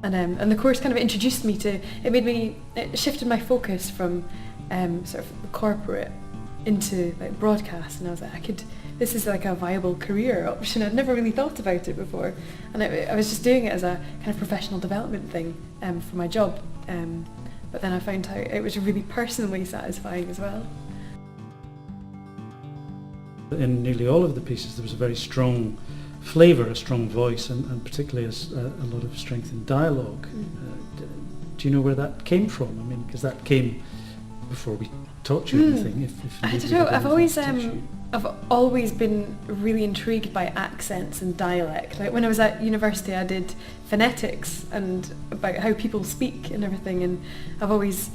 And the course kind of introduced me to, it shifted my focus from sort of corporate into like broadcast, and I was like, this is like a viable career option. I'd never really thought about it before, and I was just doing it as a kind of professional development thing for my job, but then I found out it was really personally satisfying as well. In nearly all of the pieces there was a very strong flavour, a strong voice, and particularly a lot of strength in dialogue. Do you know where that came from? I mean, because that came before we taught you anything. I don't know. I've always been really intrigued by accents and dialect. Like when I was at university, I did phonetics and about how people speak and everything, and I've always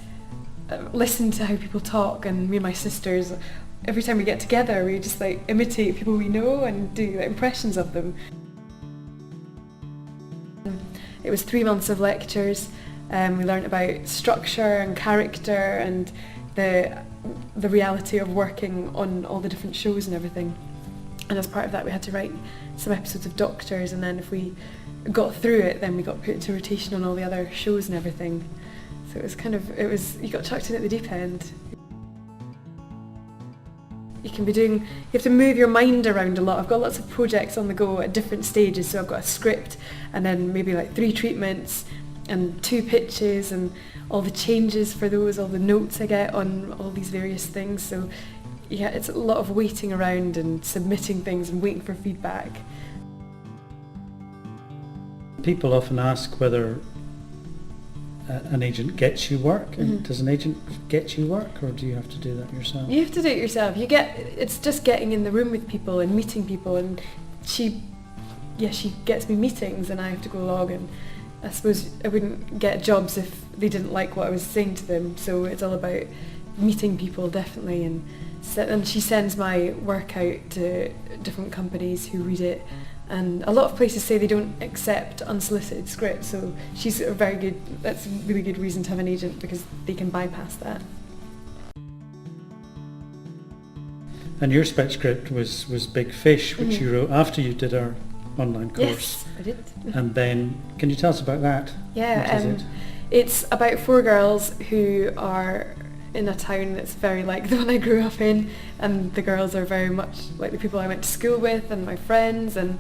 listened to how people talk. And me and my sisters, every time we get together, we just like imitate people we know and do like, impressions of them. It was 3 months of lectures. We learned about structure and character and the reality of working on all the different shows and everything. And as part of that, we had to write some episodes of Doctors, and then if we got through it, then we got put into rotation on all the other shows and everything. So you got chucked in at the deep end. You have to move your mind around a lot. I've got lots of projects on the go at different stages, so I've got a script and then maybe like 3 treatments and 2 pitches and all the changes for those, all the notes I get on all these various things. So yeah, it's a lot of waiting around and submitting things and waiting for feedback. People often ask whether an agent gets you work, and does an agent get you work, or do you have to do that yourself? You have to do it yourself. It's just getting in the room with people and meeting people, and she gets me meetings and I have to go along, and I suppose I wouldn't get jobs if they didn't like what I was saying to them, so it's all about meeting people, definitely, and she sends my work out to different companies who read it, and a lot of places say they don't accept unsolicited scripts, so she's that's a really good reason to have an agent, because they can bypass that. And your spec script was Big Fish, which you wrote after you did our online course. Yes, I did. And then, can you tell us about that? Yeah, what is it? It's about 4 girls who are in a town that's very like the one I grew up in, and the girls are very much like the people I went to school with and my friends, and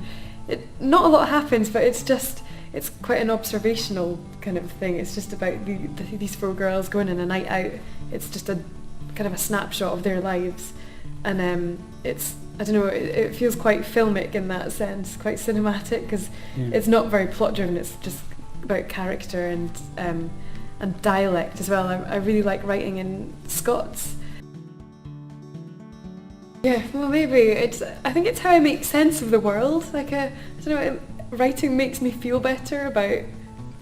not a lot happens, but it's quite an observational kind of thing. It's just about these 4 girls going on a night out. It's just a kind of a snapshot of their lives, and I don't know, it feels quite filmic in that sense, quite cinematic, because it's not very plot driven, it's just about character and dialect as well. I really like writing in Scots. Yeah, well maybe, I think it's how I make sense of the world. Like, I don't know, writing makes me feel better about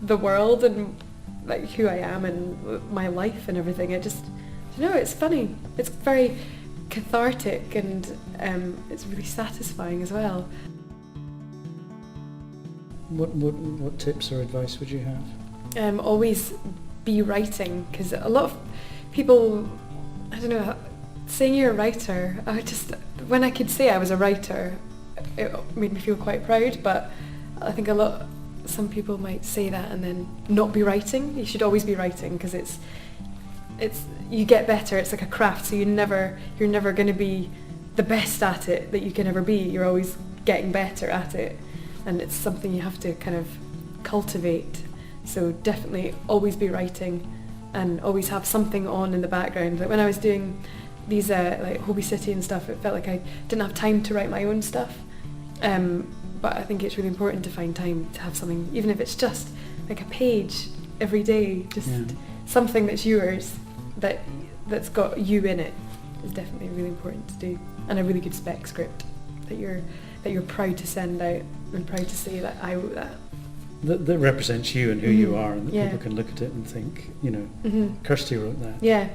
the world and like who I am and my life and everything. I don't know, it's funny. It's very cathartic, and it's really satisfying as well. What tips or advice would you have? Always be writing, because a lot of people, I don't know, saying you're a writer, when I could say I was a writer, it made me feel quite proud, but I think some people might say that and then not be writing. You should always be writing, because it's you get better. It's like a craft, so you're never going to be the best at it that you can ever be. You're always getting better at it, and it's something you have to kind of cultivate. So definitely always be writing, and always have something on in the background. Like when I was doing these like Holby City and stuff, it felt like I didn't have time to write my own stuff, but I think it's really important to find time to have something, even if it's just like a page every day, just something that's yours, that's got you in it, is definitely really important to do. And a really good spec script that you're proud to send out and proud to say that I wrote that. That represents you and who you are, and that people can look at it and think, Kirstie wrote that. Yeah.